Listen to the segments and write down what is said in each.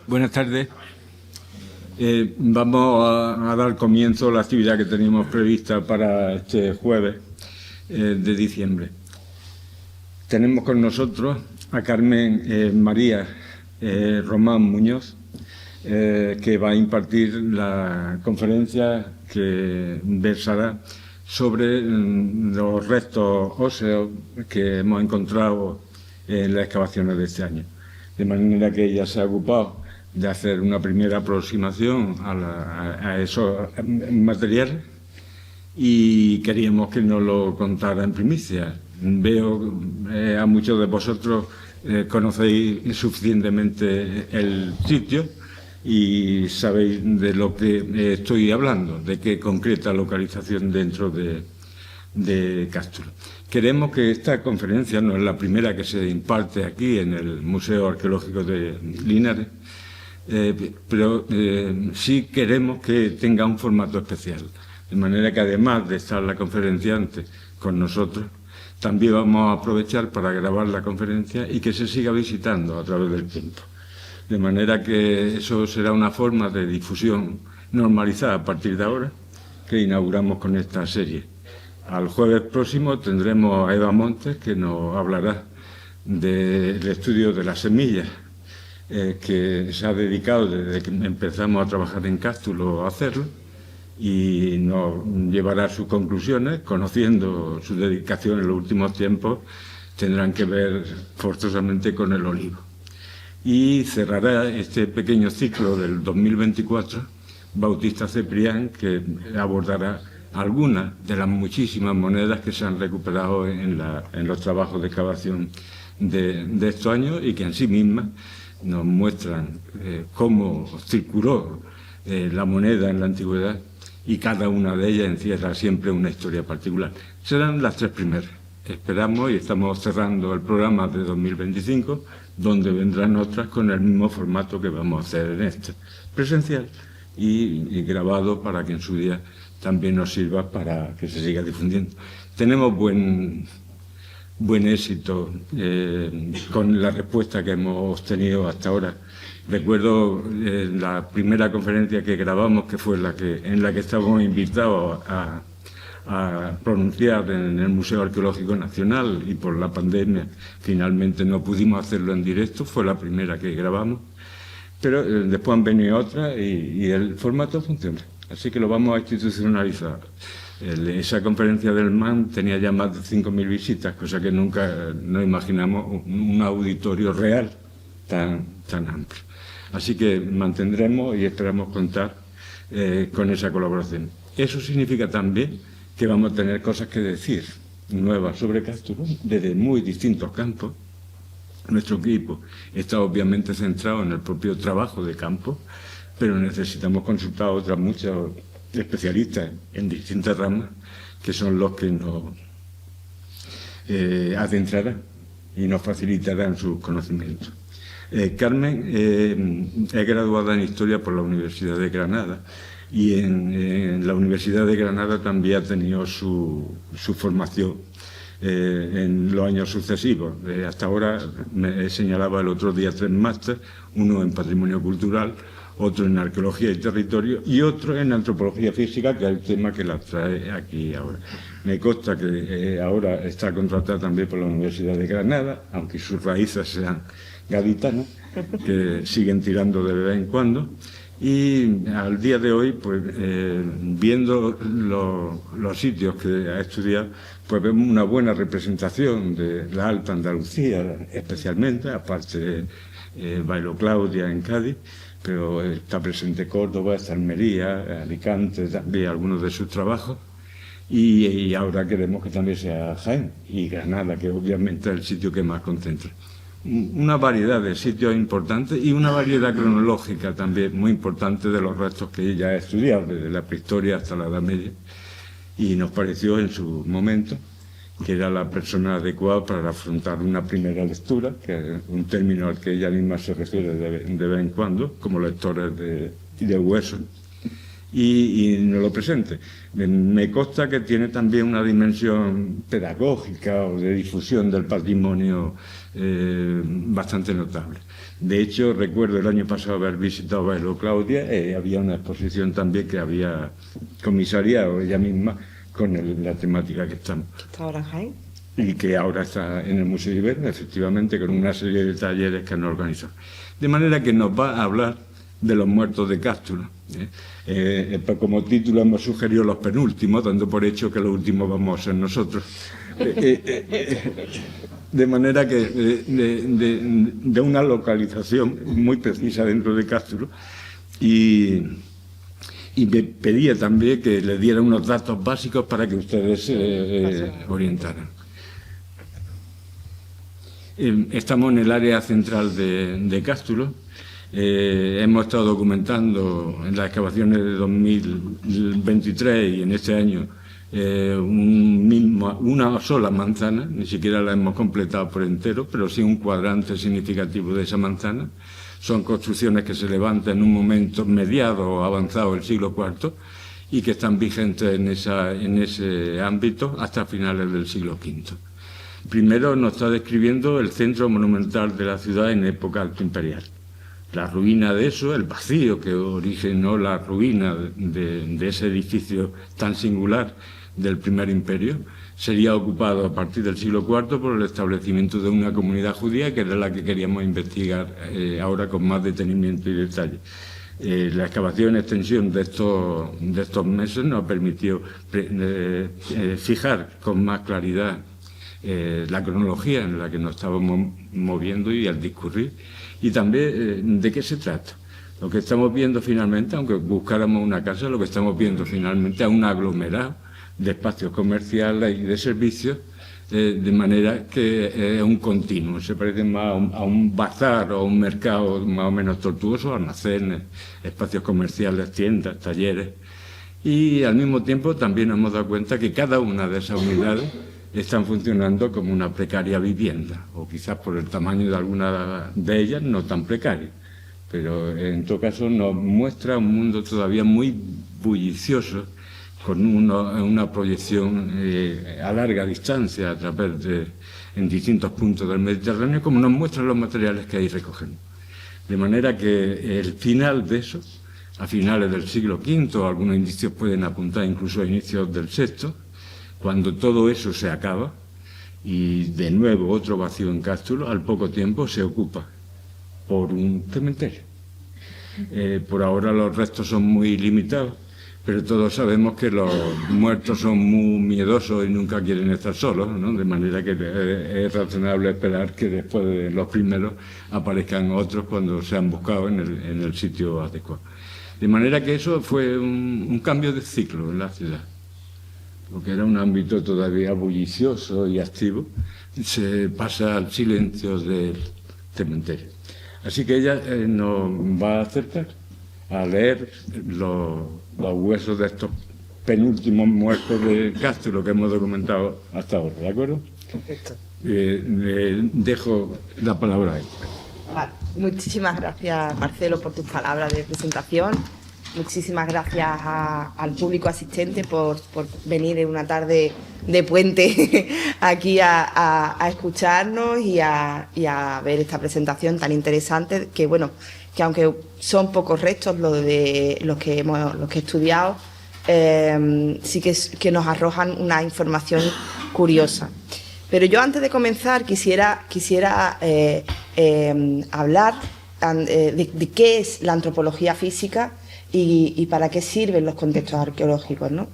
Buenas tardes. Vamos a dar comienzo a la actividad que teníamos prevista para este jueves de diciembre. Tenemos con nosotros a Carmen María Román Muñoz, que va a impartir la conferencia que versará sobre los restos óseos que hemos encontrado en las excavaciones de este año. De manera que ella se ha ocupado de hacer una primera aproximación a esos materiales y queríamos que nos lo contara en primicia. Veo a muchos de vosotros conocéis suficientemente el sitio y sabéis de lo que estoy hablando, de qué concreta localización dentro de Cástulo. Queremos que esta conferencia no es la primera que se imparte aquí en el Museo Arqueológico de Linares, pero sí queremos que tenga un formato especial, de manera que además de estar la conferenciante con nosotros, también vamos a aprovechar para grabar la conferencia y que se siga visitando a través del tiempo. De manera que eso será una forma de difusión normalizada a partir de ahora, que inauguramos con esta serie. Al jueves próximo tendremos a Eva Montes, que nos hablará del estudio de las semillas, que se ha dedicado desde que empezamos a trabajar en Cástulo a hacerlo, y nos llevará sus conclusiones. Conociendo su dedicación en los últimos tiempos, tendrán que ver forzosamente con el olivo. Y cerrará este pequeño ciclo del 2024 Bautista Ceprián, que abordará algunas de las muchísimas monedas que se han recuperado en los trabajos de excavación de estos años y que en sí mismas nos muestran cómo circuló la moneda en la antigüedad, y cada una de ellas encierra siempre una historia particular. Serán las tres primeras. Esperamos y estamos cerrando el programa de 2025, donde vendrán otras con el mismo formato que vamos a hacer en este, presencial y grabado, para que en su día también nos sirva para que se siga difundiendo. Tenemos buen éxito con la respuesta que hemos tenido hasta ahora. Recuerdo la primera conferencia que grabamos, que fue en la que estábamos invitados a pronunciar en el Museo Arqueológico Nacional, y por la pandemia finalmente no pudimos hacerlo en directo. Fue la primera que grabamos, pero después han venido otras y el formato funciona. Así que lo vamos a institucionalizar. Esa conferencia del MAN tenía ya más de 5.000 visitas, cosa que nunca nos imaginamos un auditorio real tan amplio. Así que mantendremos y esperamos contar con esa colaboración. Eso significa también que vamos a tener cosas que decir nuevas sobre Cástulo desde muy distintos campos. Nuestro equipo está obviamente centrado en el propio trabajo de campo, pero necesitamos consultar a otras muchas especialistas en distintas ramas, que son los que nos adentrarán y nos facilitarán sus conocimientos. Carmen es graduada en Historia por la Universidad de Granada, y en la Universidad de Granada también ha tenido su formación en los años sucesivos. Hasta ahora me señalaba el otro día 3 másteres, uno en Patrimonio Cultural, otro en Arqueología y Territorio y otro en Antropología Física, que es el tema que la trae aquí ahora. Me consta que ahora está contratada también por la Universidad de Granada, aunque sus raíces sean gaditanas, que siguen tirando de vez en cuando. Y al día de hoy, pues viendo los sitios que ha estudiado, pues vemos una buena representación de la Alta Andalucía, especialmente, aparte de Bailo Claudia en Cádiz, pero está presente Córdoba, está Almería, Alicante, también algunos de sus trabajos, y ahora queremos que también sea Jaén y Granada, que obviamente es el sitio que más concentra. Una variedad de sitios importantes y una variedad cronológica también muy importante de los restos que ella ha estudiado, desde la prehistoria hasta la Edad Media, y nos pareció en su momento que era la persona adecuada para afrontar una primera lectura, que es un término al que ella misma se refiere de vez en cuando, como lectores de huesos, y nos lo presente. Me consta que tiene también una dimensión pedagógica o de difusión del patrimonio bastante notable. De hecho, recuerdo el año pasado haber visitado Bailo Claudia, había una exposición también que había comisariado ella misma con la temática que estamos. ¿Está ahora en Jaén? Y que ahora está en el Museo Ibero, efectivamente, con una serie de talleres que han organizado. De manera que nos va a hablar de los muertos de Cástulo. Como título hemos sugerido los penúltimos, dando por hecho que los últimos vamos a ser nosotros. De manera que de una localización muy precisa dentro de Cástulo, y me pedía también que le diera unos datos básicos para que ustedes se orientaran. Estamos en el área central de Cástulo. Hemos estado documentando en las excavaciones de 2023 y en este año una sola manzana, ni siquiera la hemos completado por entero, pero sí un cuadrante significativo de esa manzana. Son construcciones que se levantan en un momento mediado o avanzado del siglo IV y que están vigentes en ese ámbito hasta finales del siglo V. Primero nos está describiendo el centro monumental de la ciudad en época altoimperial. La ruina de eso, el vacío que originó la ruina de ese edificio tan singular del primer imperio, sería ocupado a partir del siglo IV por el establecimiento de una comunidad judía, que era la que queríamos investigar ahora con más detenimiento y detalle. La excavación en extensión de estos meses nos permitió fijar con más claridad la cronología en la que nos estábamos moviendo y al discurrir, y también de qué se trata. Lo que estamos viendo finalmente, aunque buscáramos una casa, lo que estamos viendo finalmente es un aglomerado de espacios comerciales y de servicios, de manera que es un continuo. Se parece más a un bazar o a un mercado más o menos tortuoso, almacenes, espacios comerciales, tiendas, talleres. Y al mismo tiempo también nos hemos dado cuenta que cada una de esas unidades están funcionando como una precaria vivienda, o quizás por el tamaño de alguna de ellas no tan precaria, pero en todo caso nos muestra un mundo todavía muy bullicioso, con una proyección a larga distancia a través en distintos puntos del Mediterráneo, como nos muestran los materiales que ahí recogen. De manera que el final de eso, a finales del siglo V, algunos indicios pueden apuntar incluso a inicios del VI, cuando todo eso se acaba y de nuevo otro vacío en Cástulo, al poco tiempo se ocupa por un cementerio. Por ahora los restos son muy limitados, pero todos sabemos que los muertos son muy miedosos y nunca quieren estar solos, ¿no? De manera que es razonable esperar que después de los primeros aparezcan otros cuando se han buscado en el sitio adecuado. De manera que eso fue un cambio de ciclo en la ciudad. Lo que era un ámbito todavía bullicioso y activo, se pasa al silencio del cementerio. Así que ella nos va a acercar a leer los huesos de estos penúltimos muertos de Cástulo que hemos documentado hasta ahora, ¿de acuerdo? Perfecto. Le dejo la palabra a él. Vale. Muchísimas gracias, Marcelo, por tus palabras de presentación. Muchísimas gracias al público asistente por venir en una tarde de puente aquí a escucharnos y a ver esta presentación tan interesante, que bueno, que aunque son pocos restos los que he estudiado, sí que nos arrojan una información curiosa. Pero yo antes de comenzar quisiera hablar de qué es la antropología física y para qué sirven los contextos arqueológicos, ¿no?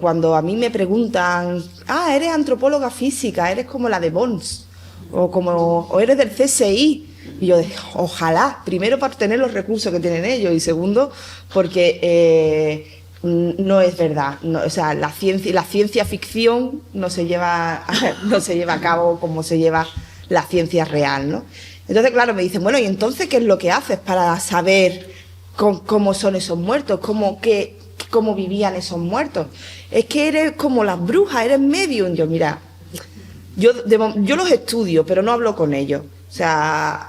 Cuando a mí me preguntan, eres antropóloga física, eres como la de Bons, o eres del CSI, y yo digo, ojalá, primero para tener los recursos que tienen ellos, y segundo porque no es verdad, no, o sea, la ciencia ficción no se lleva a cabo como se lleva la ciencia real, ¿no? Entonces, claro, me dicen, bueno, ¿y entonces qué es lo que haces para saber cómo son esos muertos, cómo vivían esos muertos? Es que eres como las brujas, eres medium. Yo, mira, yo los estudio, pero no hablo con ellos. O sea,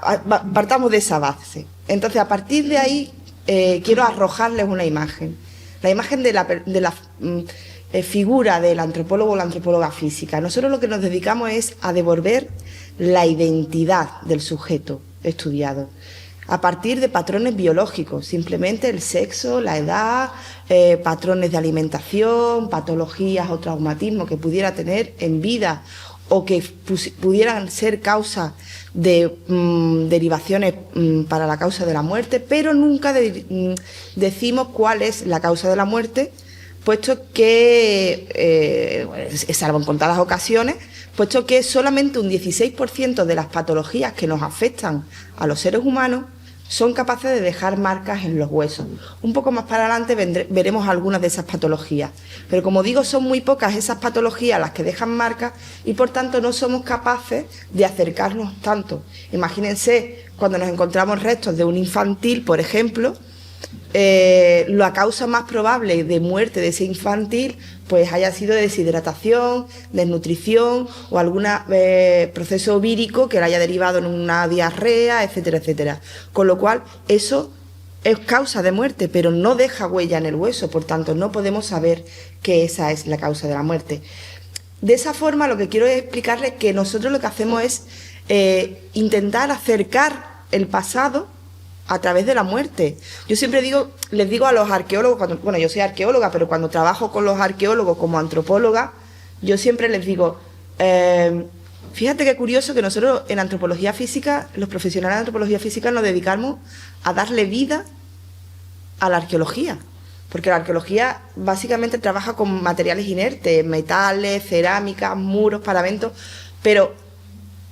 partamos de esa base. Entonces, a partir de ahí, quiero arrojarles una imagen. La imagen de la figura del antropólogo o la antropóloga física. Nosotros lo que nos dedicamos es a devolver la identidad del sujeto estudiado a partir de patrones biológicos, simplemente el sexo, la edad, patrones de alimentación, patologías o traumatismos que pudiera tener en vida o que pudieran ser causa de derivaciones para la causa de la muerte, pero nunca decimos cuál es la causa de la muerte, puesto que, salvo en contadas ocasiones, puesto que solamente un 16% de las patologías que nos afectan a los seres humanos son capaces de dejar marcas en los huesos. Un poco más para adelante veremos algunas de esas patologías. Pero como digo, son muy pocas esas patologías las que dejan marcas y por tanto no somos capaces de acercarnos tanto. Imagínense cuando nos encontramos restos de un infantil, por ejemplo, la causa más probable de muerte de ese infantil pues haya sido de deshidratación, desnutrición o algún proceso vírico que le haya derivado en una diarrea, etcétera, etcétera. Con lo cual, eso es causa de muerte, pero no deja huella en el hueso, por tanto, no podemos saber que esa es la causa de la muerte. De esa forma, lo que quiero es explicarles que nosotros lo que hacemos es intentar acercar el pasado a través de la muerte. Yo siempre les digo a los arqueólogos, yo soy arqueóloga, pero cuando trabajo con los arqueólogos como antropóloga, yo siempre les digo, fíjate qué curioso que nosotros en antropología física, los profesionales de antropología física nos dedicamos a darle vida a la arqueología, porque la arqueología básicamente trabaja con materiales inertes, metales, cerámicas, muros, paramentos, pero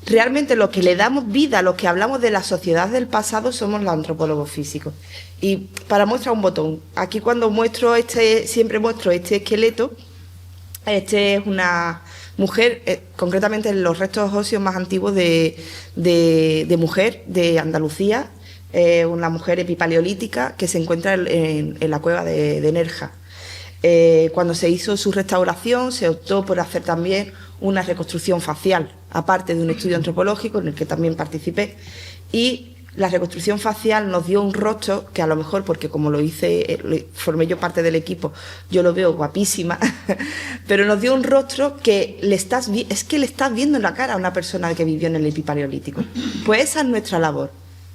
realmente los que le damos vida, los que hablamos de la sociedad del pasado, somos los antropólogos físicos. Y para muestra un botón, aquí cuando siempre muestro este esqueleto, este es una mujer, concretamente los restos óseos más antiguos de mujer de Andalucía, una mujer epipaleolítica que se encuentra en la cueva de Nerja. Cuando se hizo su restauración se optó por hacer también una reconstrucción facial, aparte de un estudio antropológico en el que también participé, y la reconstrucción facial nos dio un rostro que a lo mejor, porque como formé yo parte del equipo, yo lo veo guapísima, pero nos dio un rostro que le estás viendo en la cara a una persona que vivió en el epipaleolítico. Pues esa es nuestra labor,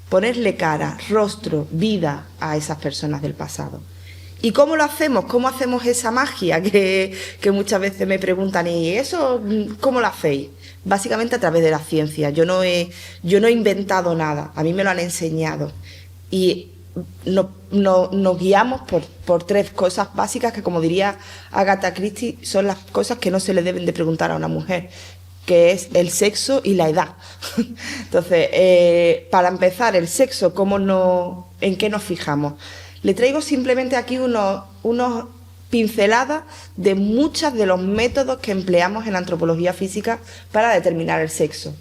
ponerle cara, rostro, vida a esas personas del pasado. ¿Y cómo lo hacemos? ¿Cómo hacemos esa magia que muchas veces me preguntan? ¿Y eso cómo lo hacéis? Básicamente a través de la ciencia. Yo no he inventado nada, a mí me lo han enseñado. Y nos guiamos por tres cosas básicas que, como diría Agatha Christie, son las cosas que no se le deben de preguntar a una mujer, que es el sexo y la edad. Entonces, para empezar, el sexo, ¿en qué nos fijamos? Le traigo simplemente aquí unos pinceladas de muchos de los métodos que empleamos en la antropología física para determinar el sexo.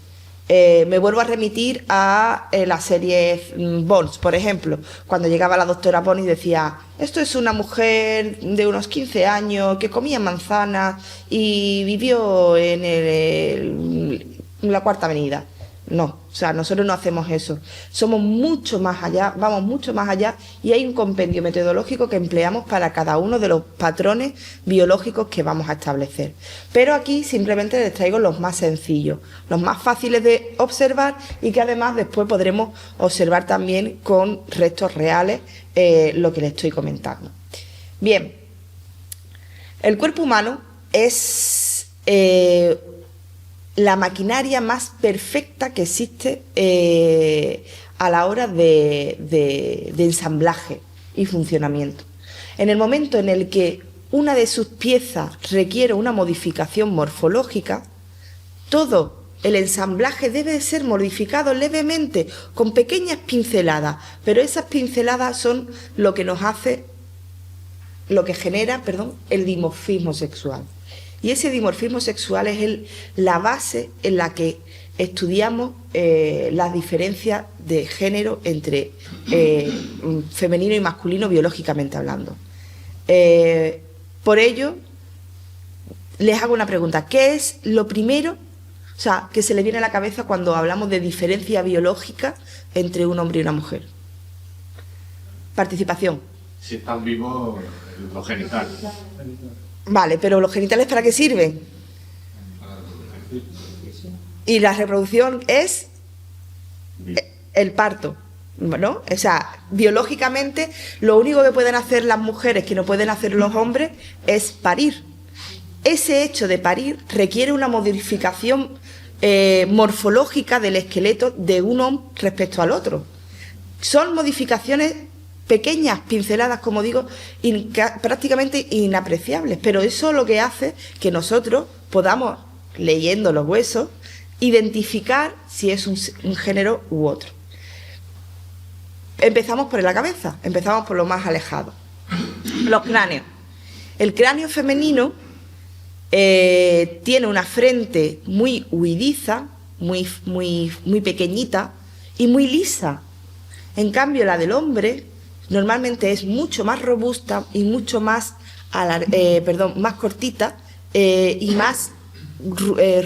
Me vuelvo a remitir a la serie Bones, por ejemplo, cuando llegaba la doctora Bones y decía: esto es una mujer de unos 15 años que comía manzanas y vivió en la Cuarta Avenida. No, o sea, nosotros no hacemos eso. Somos mucho más allá, vamos mucho más allá, y hay un compendio metodológico que empleamos para cada uno de los patrones biológicos que vamos a establecer. Pero aquí simplemente les traigo los más sencillos, los más fáciles de observar y que además después podremos observar también con restos reales lo que les estoy comentando. Bien, el cuerpo humano es la maquinaria más perfecta que existe a la hora de ensamblaje y funcionamiento. En el momento en el que una de sus piezas requiere una modificación morfológica, todo el ensamblaje debe de ser modificado levemente, con pequeñas pinceladas, pero esas pinceladas son lo que genera el dimorfismo sexual. Y ese dimorfismo sexual es la base en la que estudiamos las diferencias de género entre femenino y masculino biológicamente hablando. Por ello, les hago una pregunta. ¿Qué es lo primero que se le viene a la cabeza cuando hablamos de diferencia biológica entre un hombre y una mujer? Participación. Si están vivos, los genitales. Vale, pero ¿los genitales para qué sirven? Y la reproducción es el parto, ¿no? O sea, biológicamente lo único que pueden hacer las mujeres que no pueden hacer los hombres es parir. Ese hecho de parir requiere una modificación morfológica del esqueleto de uno respecto al otro. Son modificaciones pequeñas, pinceladas, como digo, prácticamente inapreciables, pero eso es lo que hace que nosotros podamos, leyendo los huesos, identificar si es un género u otro. Empezamos por la cabeza, empezamos por lo más alejado. Los cráneos. El cráneo femenino tiene una frente muy huidiza, muy pequeñita y muy lisa. En cambio, la del hombre normalmente es mucho más robusta y mucho más, más cortita y más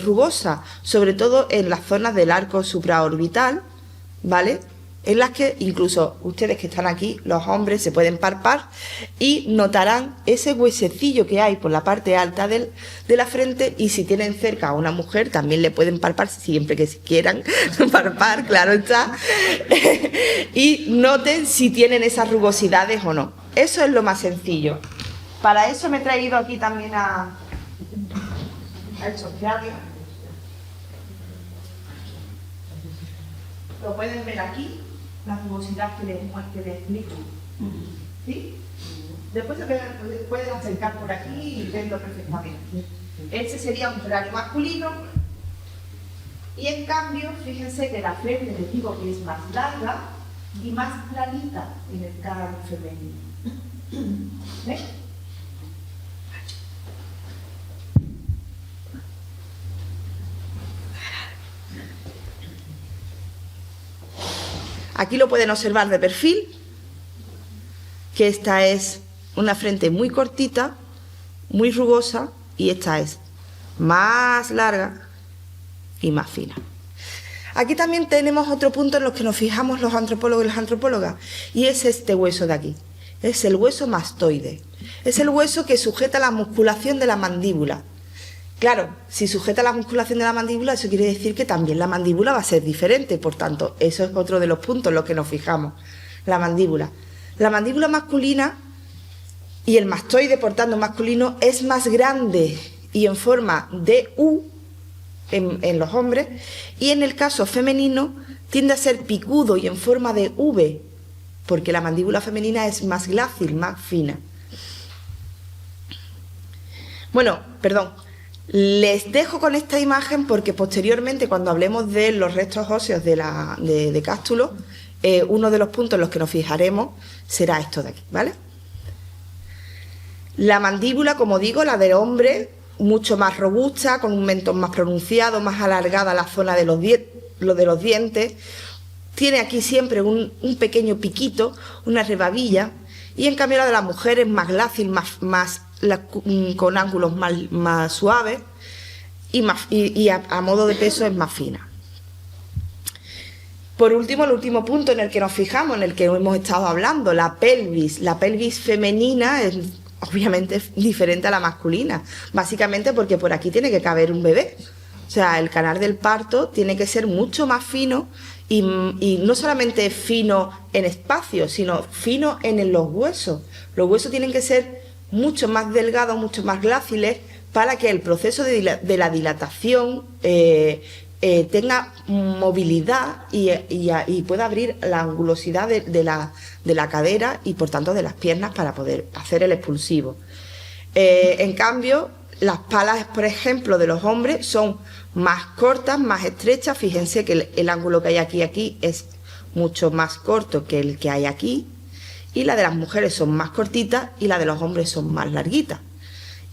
rugosa, sobre todo en las zonas del arco supraorbital, ¿vale? En las que incluso ustedes que están aquí, los hombres, se pueden palpar y notarán ese huesecillo que hay por la parte alta de la frente, y si tienen cerca a una mujer también le pueden palpar siempre que quieran palpar, claro está, y noten si tienen esas rugosidades o no. Eso es lo más sencillo. Para eso me he traído aquí también a estos cráneos. Lo pueden ver aquí, la rugosidad que les explico. ¿Sí? Después se pueden acercar por aquí y verlo perfectamente. Este sería un cráneo masculino. Y en cambio, fíjense que la frente les digo que es más larga y más planita en el cráneo femenino. ¿Ves? Aquí lo pueden observar de perfil, que esta es una frente muy cortita, muy rugosa, y esta es más larga y más fina. Aquí también tenemos otro punto en los que nos fijamos los antropólogos y las antropólogas, y es este hueso de aquí. Es el hueso mastoide. Es el hueso que sujeta la musculación de la mandíbula. Claro, si sujeta la musculación de la mandíbula, eso quiere decir que también la mandíbula va a ser diferente. Por tanto, eso es otro de los puntos en los que nos fijamos. La mandíbula. La mandíbula masculina y el mastoide, por tanto masculino, es más grande y en forma de U en los hombres, y en el caso femenino tiende a ser picudo y en forma de V, porque la mandíbula femenina es más glácil, más fina. Bueno, perdón. Les dejo con esta imagen porque posteriormente, cuando hablemos de los restos óseos de Cástulo, uno de los puntos en los que nos fijaremos será esto de aquí, ¿vale? La mandíbula, como digo, la del hombre, mucho más robusta, con un mentón más pronunciado, más alargada la zona de los dientes. Tiene aquí siempre un pequeño piquito, una rebabilla, y en cambio la de la mujer es más glácil, con ángulos más suaves y a modo de peso es más fina. Por último, el último punto en el que nos fijamos, en el que hemos estado hablando, la pelvis. La pelvis femenina es obviamente diferente a la masculina, básicamente porque por aquí tiene que caber un bebé. O sea, el canal del parto tiene que ser mucho más fino y no solamente fino en espacio, sino fino en los huesos. Los huesos tienen que ser mucho más delgados, mucho más gláciles, para que el proceso de la dilatación tenga movilidad y pueda abrir la angulosidad de la cadera y por tanto de las piernas para poder hacer el expulsivo. En cambio, las palas, por ejemplo, de los hombres son más cortas, más estrechas. Fíjense que el ángulo que hay aquí es mucho más corto que el que hay aquí, y la de las mujeres son más cortitas y la de los hombres son más larguitas.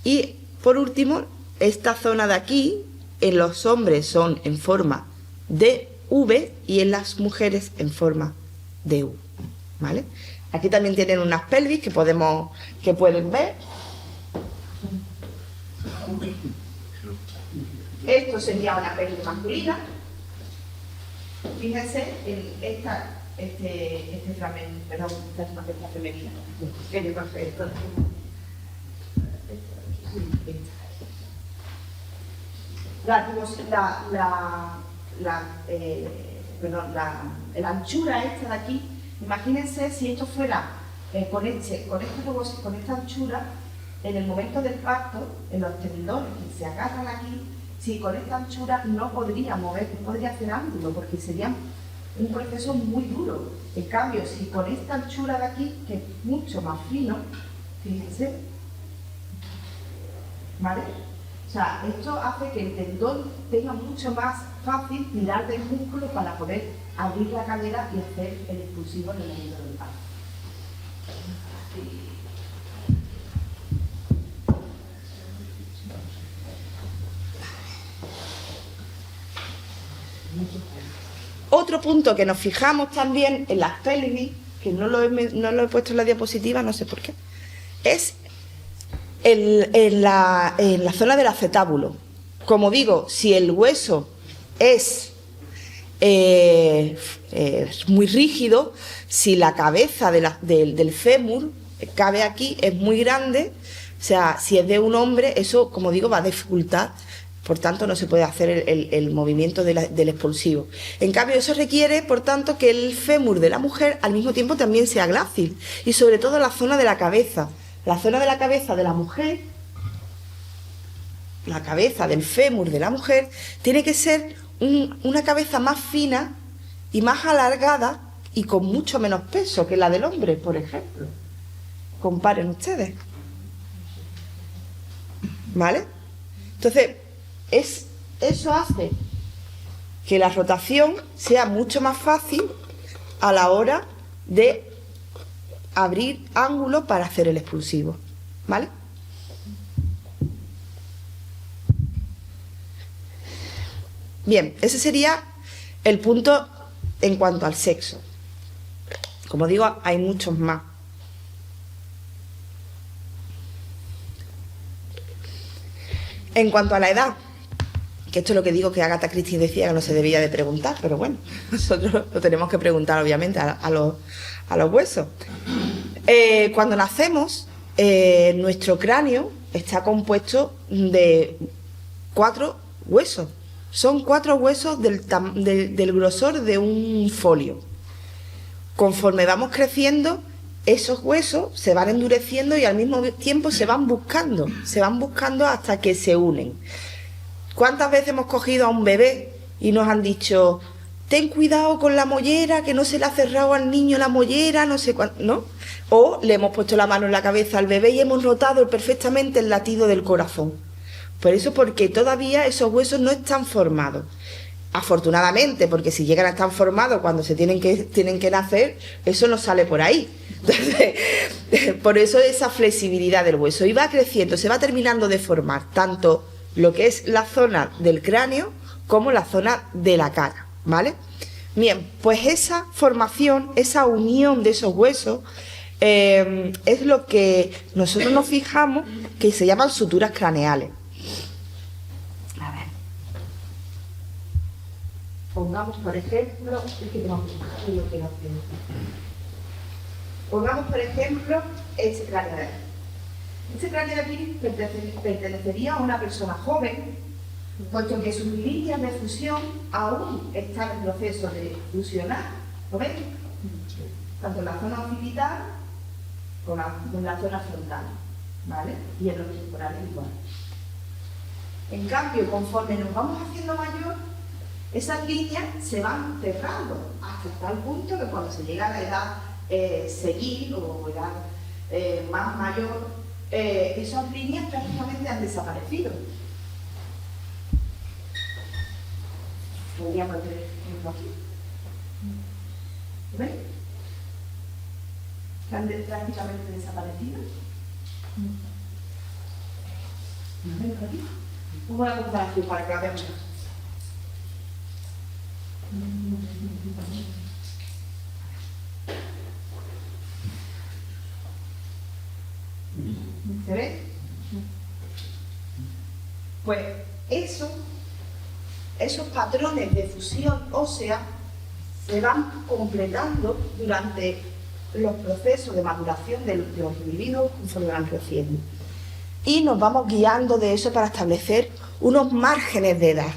Y por último, esta zona de aquí en los hombres son en forma de V y en las mujeres en forma de U, ¿vale? Aquí también tienen unas pelvis que pueden ver. Esto sería una pelvis masculina. Fíjense, este fragmento, perdón, esta femenina. Que yo creo que esto la anchura esta de aquí, imagínense si esto fuera con esta anchura, en el momento del parto, en los tendones que se agarran aquí, si con esta anchura no podría mover, no podría hacer ángulo, porque sería un proceso muy duro. En cambio, si con esta anchura de aquí, que es mucho más fino, fíjense, ¿vale? O sea, esto hace que el tendón tenga mucho más fácil tirar del músculo para poder abrir la cadera y hacer el expulsivo en el momento del parto. Otro punto que nos fijamos también en las pelvis, que no lo he puesto en la diapositiva, no sé por qué, es en la zona del acetábulo. Como digo, si el hueso es muy rígido, si la cabeza del fémur cabe aquí, es muy grande, o sea, si es de un hombre, eso, como digo, va a dificultar. Por tanto, no se puede hacer el movimiento del expulsivo. En cambio, eso requiere, por tanto, que el fémur de la mujer al mismo tiempo también sea glácil. Y sobre todo la zona de la cabeza. La zona de la cabeza de la mujer, la cabeza del fémur de la mujer, tiene que ser una cabeza más fina y más alargada y con mucho menos peso que la del hombre, por ejemplo. Comparen ustedes. ¿Vale? Entonces, eso hace que la rotación sea mucho más fácil a la hora de abrir ángulo para hacer el expulsivo, ¿vale? Bien, ese sería el punto en cuanto al sexo. Como digo, hay muchos más. En cuanto a la edad, que esto es lo que digo que Agatha Christie decía que no se debía de preguntar, pero bueno, nosotros lo tenemos que preguntar obviamente a los huesos. Cuando nacemos, nuestro cráneo está compuesto de 4 huesos. Son 4 huesos del grosor de un folio. Conforme vamos creciendo, esos huesos se van endureciendo y al mismo tiempo se van buscando hasta que se unen. ¿Cuántas veces hemos cogido a un bebé y nos han dicho, ten cuidado con la mollera, que no se le ha cerrado al niño la mollera, no sé cuánto, ¿no? O le hemos puesto la mano en la cabeza al bebé y hemos notado perfectamente el latido del corazón. Por eso, porque todavía esos huesos no están formados. Afortunadamente, porque si llegan a estar formados cuando se tienen que nacer, eso no sale por ahí. Entonces, por eso esa flexibilidad del hueso. Y va creciendo, se va terminando de formar tanto lo que es la zona del cráneo como la zona de la cara, ¿vale? Bien, pues esa formación, esa unión de esos huesos es lo que nosotros nos fijamos que se llaman suturas craneales. A ver. Pongamos, por ejemplo, este cráneo de aquí. Este cráneo de aquí pertenecería a una persona joven, puesto que sus líneas de fusión aún están en proceso de fusionar, ¿lo ven? Tanto en la zona occipital como en la zona frontal, ¿vale? Y en los temporales igual. En cambio, conforme nos vamos haciendo mayor, esas líneas se van cerrando hasta tal punto que cuando se llega a la edad senil o edad más mayor, esas líneas prácticamente han desaparecido. Podríamos ver ejemplo aquí. ¿Ven? Que han prácticamente desaparecido. ¿Lo ven por aquí? Una comparación para que la veamos. ¿Se ve? Pues esos patrones de fusión ósea se van completando durante los procesos de maduración de los individuos conforme van creciendo. Y nos vamos guiando de eso para establecer unos márgenes de edad.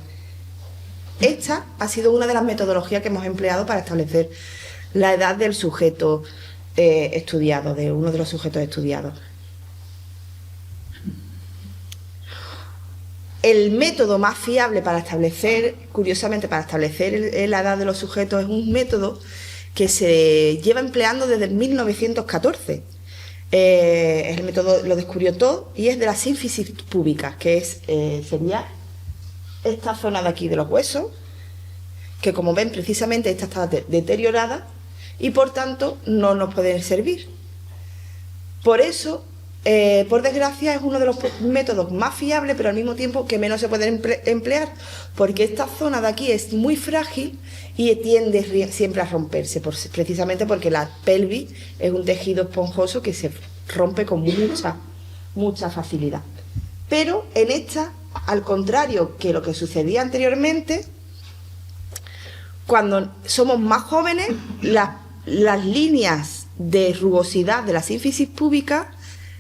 Esta ha sido una de las metodologías que hemos empleado para establecer la edad del sujeto estudiado, de uno de los sujetos estudiados. El método más fiable para establecer, curiosamente, para establecer la edad de los sujetos es un método que se lleva empleando desde 1914. El método lo descubrió Todd y es de la sínfisis púbica, que sería esta zona de aquí de los huesos, que como ven precisamente esta está deteriorada y por tanto no nos pueden servir. Por eso, por desgracia, es uno de los métodos más fiables, pero al mismo tiempo que menos se pueden emplear, porque esta zona de aquí es muy frágil y tiende siempre a romperse, precisamente porque la pelvis es un tejido esponjoso que se rompe con mucha facilidad. Pero en esta, al contrario que lo que sucedía anteriormente, cuando somos más jóvenes, las líneas de rugosidad de la sínfisis púbica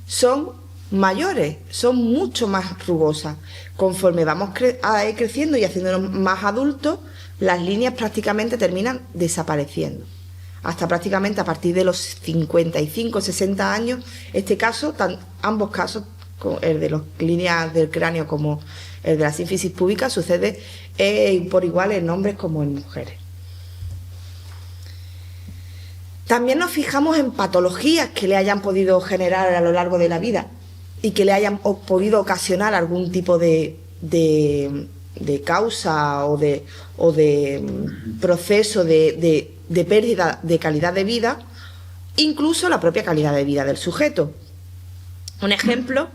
son mayores, son mucho más rugosas. Conforme vamos creciendo y haciéndonos más adultos, las líneas prácticamente terminan desapareciendo. Hasta prácticamente a partir de los 55, 60 años, ambos casos, el de las líneas del cráneo como el de la sínfisis púbica, sucede por igual en hombres como en mujeres. También nos fijamos en patologías que le hayan podido generar a lo largo de la vida y que le hayan podido ocasionar algún tipo de causa o de proceso de pérdida de calidad de vida, incluso la propia calidad de vida del sujeto. Un ejemplo,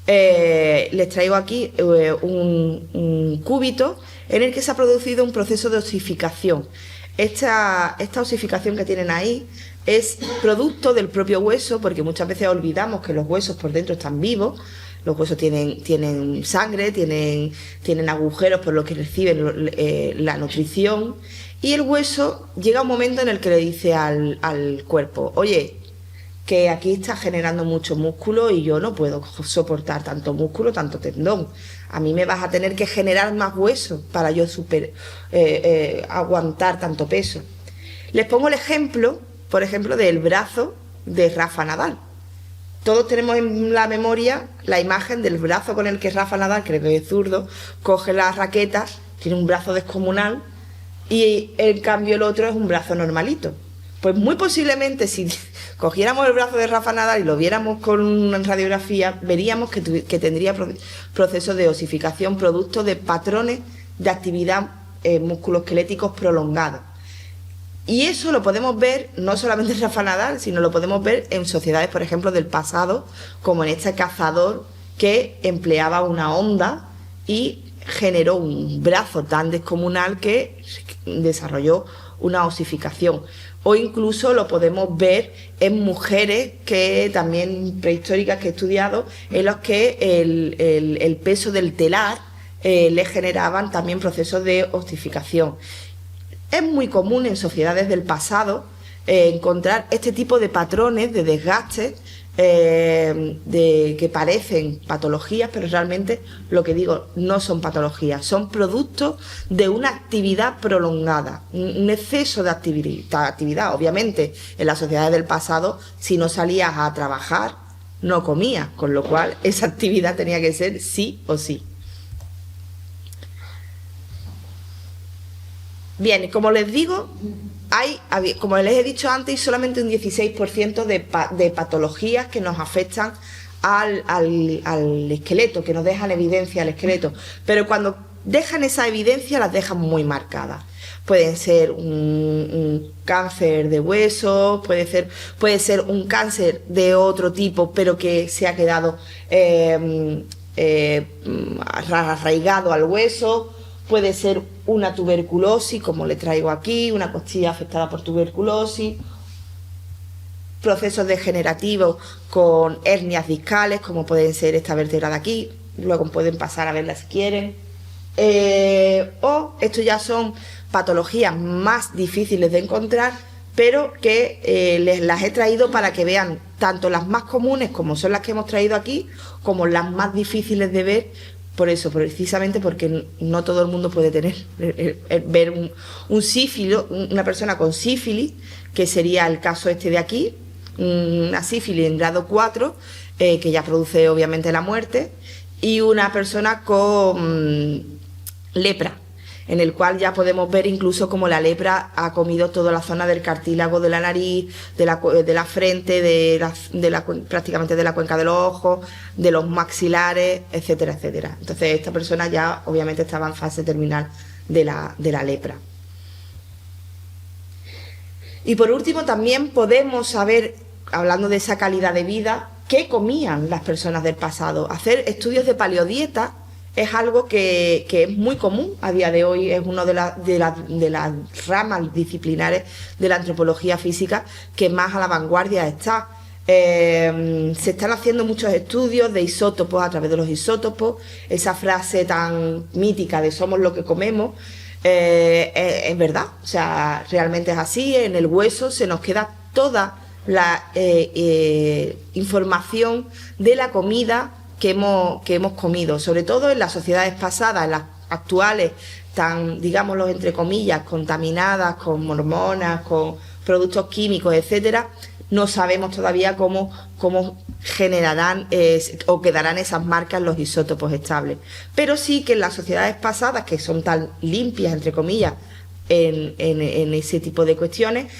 les traigo aquí un cúbito en el que se ha producido un proceso de osificación. Esta osificación que tienen ahí es producto del propio hueso, porque muchas veces olvidamos que los huesos por dentro están vivos. Los huesos tienen sangre, tienen agujeros por los que reciben la nutrición, y el hueso llega un momento en el que le dice al cuerpo: oye, que aquí está generando mucho músculo y yo no puedo soportar tanto músculo, tanto tendón. A mí me vas a tener que generar más hueso para yo aguantar tanto peso. Les pongo el ejemplo, por ejemplo, del brazo de Rafa Nadal. Todos tenemos en la memoria la imagen del brazo con el que Rafa Nadal, creo que es zurdo, coge la raqueta, tiene un brazo descomunal, y en cambio el otro es un brazo normalito. Pues muy posiblemente si cogiéramos el brazo de Rafa Nadal y lo viéramos con una radiografía, veríamos que tendría procesos de osificación producto de patrones de actividad musculoesqueléticos prolongados. Y eso lo podemos ver no solamente en Rafa Nadal, sino lo podemos ver en sociedades, por ejemplo, del pasado, como en este cazador que empleaba una honda y generó un brazo tan descomunal que desarrolló una osificación. O incluso lo podemos ver en mujeres que también prehistóricas que he estudiado, en los que el peso del telar le generaban también procesos de osificación. Es muy común en sociedades del pasado encontrar este tipo de patrones de desgaste que parecen patologías, pero realmente, lo que digo, no son patologías, son productos de una actividad prolongada, un exceso de actividad. Obviamente, en las sociedades del pasado, si no salías a trabajar, no comías, con lo cual esa actividad tenía que ser sí o sí. Bien, como les digo, como les he dicho antes, solamente un 16% de patologías que nos afectan al esqueleto, que nos dejan evidencia al esqueleto. Pero cuando dejan esa evidencia, las dejan muy marcadas. Pueden ser un cáncer de huesos, puede ser un cáncer de otro tipo, pero que se ha quedado arraigado al hueso. Puede ser una tuberculosis, como le traigo aquí, una costilla afectada por tuberculosis, procesos degenerativos con hernias discales, como pueden ser esta vértebra de aquí, luego pueden pasar a verla si quieren. O esto ya son patologías más difíciles de encontrar, pero que las he traído para que vean tanto las más comunes, como son las que hemos traído aquí, como las más difíciles de ver. Por eso, precisamente porque no todo el mundo puede ver un sífilis, una persona con sífilis, que sería el caso este de aquí, una sífilis en grado 4, que ya produce obviamente la muerte, y una persona con lepra, en el cual ya podemos ver incluso como la lepra ha comido toda la zona del cartílago de la nariz, de la frente, prácticamente de la cuenca de los ojos, de los maxilares, etcétera, etcétera. Entonces esta persona ya obviamente estaba en fase terminal de la lepra. Y por último también podemos saber, hablando de esa calidad de vida, qué comían las personas del pasado. Hacer estudios de paleodieta es algo que es muy común a día de hoy, es una de las ramas disciplinares de la antropología física que más a la vanguardia está. Se están haciendo muchos estudios de isótopos a través de los isótopos. Esa frase tan mítica de somos lo que comemos es verdad, o sea, realmente es así. En el hueso se nos queda toda la información de la comida que hemos comido, sobre todo en las sociedades pasadas, en las actuales, tan, digámoslo entre comillas, contaminadas con hormonas, con productos químicos, etcétera. No sabemos todavía cómo generarán o quedarán esas marcas los isótopos estables. Pero sí que en las sociedades pasadas, que son tan limpias, entre comillas, en ese tipo de cuestiones,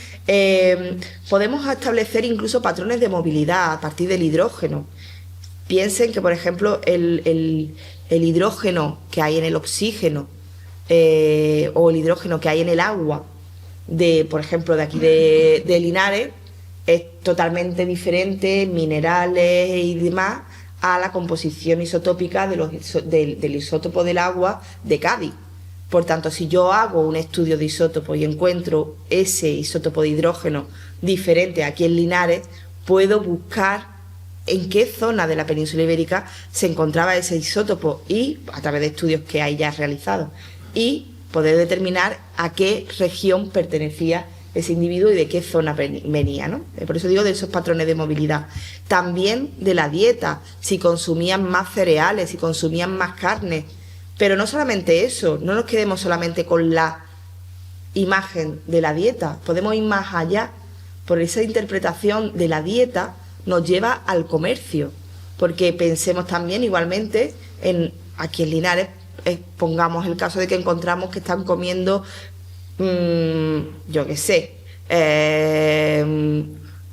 podemos establecer incluso patrones de movilidad a partir del hidrógeno. Piensen que, por ejemplo, el hidrógeno que hay en el oxígeno o el hidrógeno que hay en el agua, por ejemplo, de aquí de Linares, es totalmente diferente, minerales y demás, a la composición isotópica del isótopo del agua de Cádiz. Por tanto, si yo hago un estudio de isótopo y encuentro ese isótopo de hidrógeno diferente aquí en Linares, puedo buscar en qué zona de la península ibérica se encontraba ese isótopo y, a través de estudios que hay ya realizados, y poder determinar a qué región pertenecía ese individuo y de qué zona venía, ¿no? Por eso digo de esos patrones de movilidad. También de la dieta, si consumían más cereales, si consumían más carne. Pero no solamente eso, no nos quedemos solamente con la imagen de la dieta, podemos ir más allá. Por esa interpretación de la dieta nos lleva al comercio, porque pensemos también igualmente aquí en Linares, pongamos el caso de que encontramos que están comiendo, yo qué sé,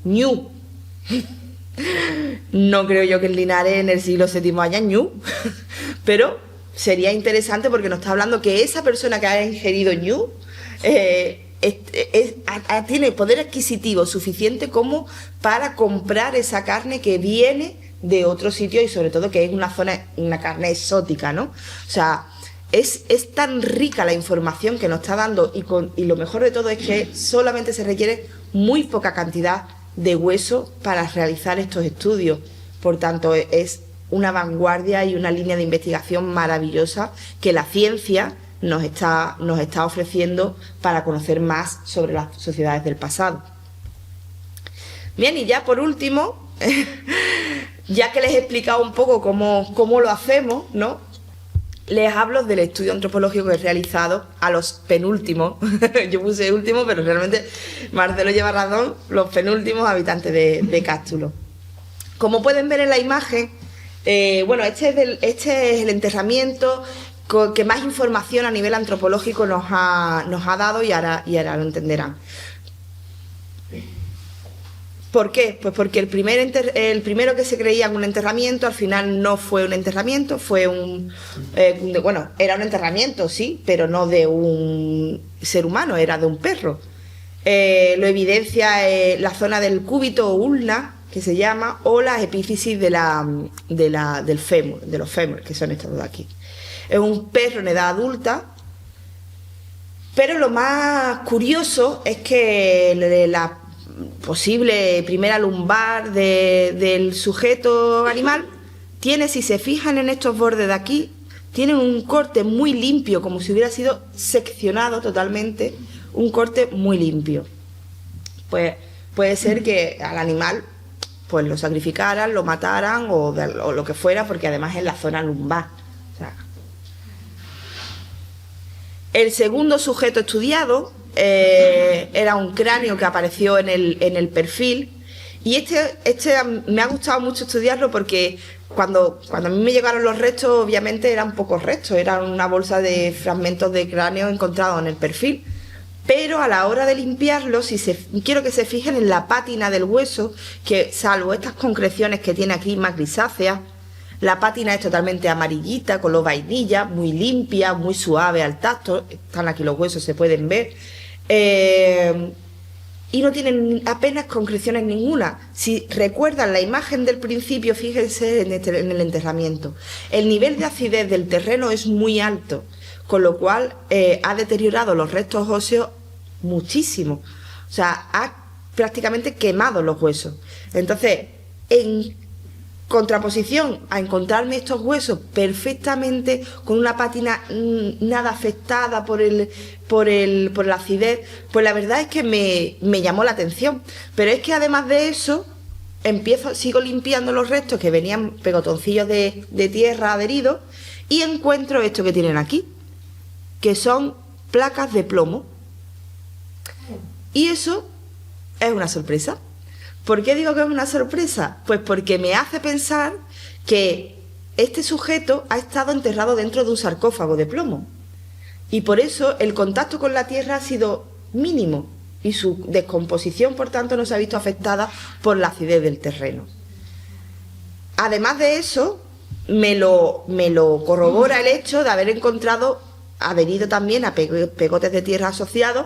ñu. No creo yo que en Linares en el siglo VII haya ñu, pero sería interesante porque nos está hablando que esa persona que ha ingerido ñu tiene poder adquisitivo suficiente como para comprar esa carne que viene de otro sitio y sobre todo que es una carne exótica, ¿no? O sea, es tan rica la información que nos está dando y lo mejor de todo es que solamente se requiere muy poca cantidad de hueso para realizar estos estudios. Por tanto, es una vanguardia y una línea de investigación maravillosa que la ciencia nos está ofreciendo para conocer más sobre las sociedades del pasado. Bien, y ya por último, ya que les he explicado un poco cómo lo hacemos, ¿no?, les hablo del estudio antropológico que he realizado a los penúltimos, yo puse último, pero realmente Marcelo lleva razón, los penúltimos habitantes de Cástulo. Como pueden ver en la imagen, bueno, este es el enterramiento que más información a nivel antropológico nos ha dado y ahora lo entenderán. ¿Por qué? Pues porque el primero que se creía en un enterramiento al final no fue un enterramiento, fue bueno, era un enterramiento, sí, pero no de un ser humano, era de un perro. Lo evidencia la zona del cúbito o ulna, que se llama, o las epífisis del fémur, de los fémur, que son estos de aquí. Es un perro en edad adulta, pero lo más curioso es que la posible primera lumbar del sujeto animal tiene, si se fijan en estos bordes de aquí, tienen un corte muy limpio, como si hubiera sido seccionado totalmente, un corte muy limpio. Pues puede ser que al animal pues lo sacrificaran, lo mataran o lo que fuera, porque además es la zona lumbar. O sea, el segundo sujeto estudiado era un cráneo que apareció en el perfil, y este me ha gustado mucho estudiarlo porque cuando a mí me llegaron los restos, obviamente eran pocos restos, eran una bolsa de fragmentos de cráneo encontrados en el perfil. Pero a la hora de limpiarlo, quiero que se fijen en la pátina del hueso, que salvo estas concreciones que tiene aquí más grisáceas, la pátina es totalmente amarillita, color vainilla, muy limpia, muy suave al tacto. Están aquí los huesos, se pueden ver. Y no tienen apenas concreciones ninguna. Si recuerdan la imagen del principio, fíjense en el enterramiento. El nivel de acidez del terreno es muy alto, con lo cual ha deteriorado los restos óseos muchísimo. O sea, ha prácticamente quemado los huesos. Entonces, en contraposición a encontrarme estos huesos perfectamente con una pátina nada afectada por la acidez, pues la verdad es que me llamó la atención. Pero es que además de eso, sigo limpiando los restos que venían pegotoncillos de tierra adheridos, y encuentro esto que tienen aquí, que son placas de plomo. Y eso es una sorpresa. ¿Por qué digo que es una sorpresa? Pues porque me hace pensar que este sujeto ha estado enterrado dentro de un sarcófago de plomo. Y por eso el contacto con la tierra ha sido mínimo y su descomposición, por tanto, no se ha visto afectada por la acidez del terreno. Además de eso, me lo corrobora el hecho de haber encontrado, adherido también a pegotes de tierra asociados,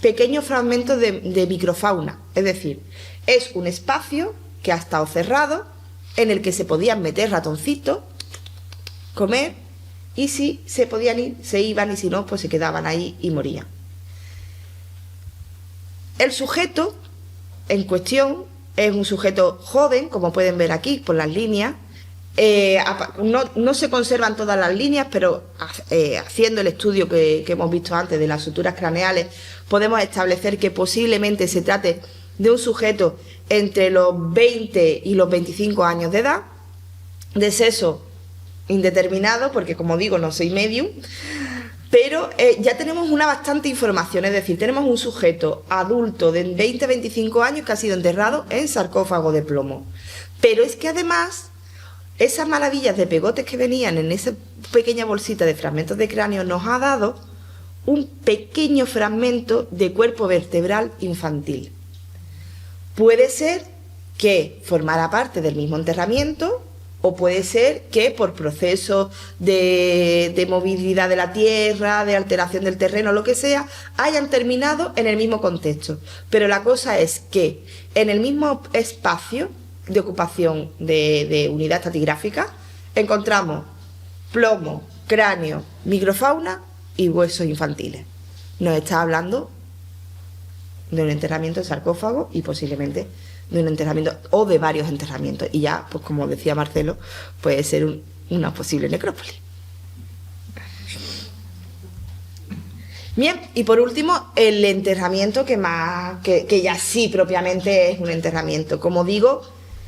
pequeños fragmentos de microfauna. Es decir, es un espacio que ha estado cerrado, en el que se podían meter ratoncitos, comer, y si se podían ir, se iban, y si no, pues se quedaban ahí y morían. El sujeto en cuestión es un sujeto joven, como pueden ver aquí por las líneas. No se conservan todas las líneas, pero haciendo el estudio que hemos visto antes de las suturas craneales, podemos establecer que posiblemente se trate de un sujeto entre los 20 y los 25 años de edad, de sexo indeterminado, porque como digo, no soy medium, pero ya tenemos una bastante información. Es decir, tenemos un sujeto adulto de 20 a 25 años que ha sido enterrado en sarcófago de plomo. Pero es que además, esas maravillas de pegotes que venían en esa pequeña bolsita de fragmentos de cráneo nos ha dado un pequeño fragmento de cuerpo vertebral infantil. Puede ser que formara parte del mismo enterramiento, o puede ser que por procesos de movilidad de la tierra, de alteración del terreno, lo que sea, hayan terminado en el mismo contexto. Pero la cosa es que en el mismo espacio de ocupación de unidad estratigráfica encontramos plomo, cráneo, microfauna y huesos infantiles. Nos está hablando de un enterramiento de sarcófago y posiblemente de un enterramiento o de varios enterramientos, y ya, pues como decía Marcelo, puede ser una posible necrópolis. Bien, y por último, el enterramiento que ya sí propiamente es un enterramiento. Como digo,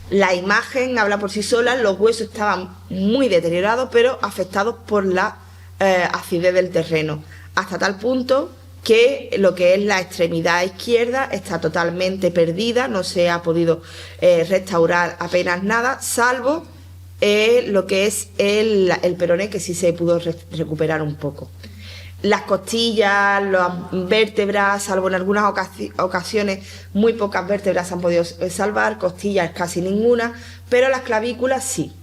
la imagen habla por sí sola, los huesos estaban muy deteriorados, pero afectados por la acidez del terreno, hasta tal punto que lo que es la extremidad izquierda está totalmente perdida, no se ha podido restaurar apenas nada, salvo lo que es el peroné, que sí se pudo recuperar un poco. Las costillas, las vértebras, salvo en algunas ocasiones, muy pocas vértebras se han podido salvar, costillas casi ninguna, pero las clavículas sí.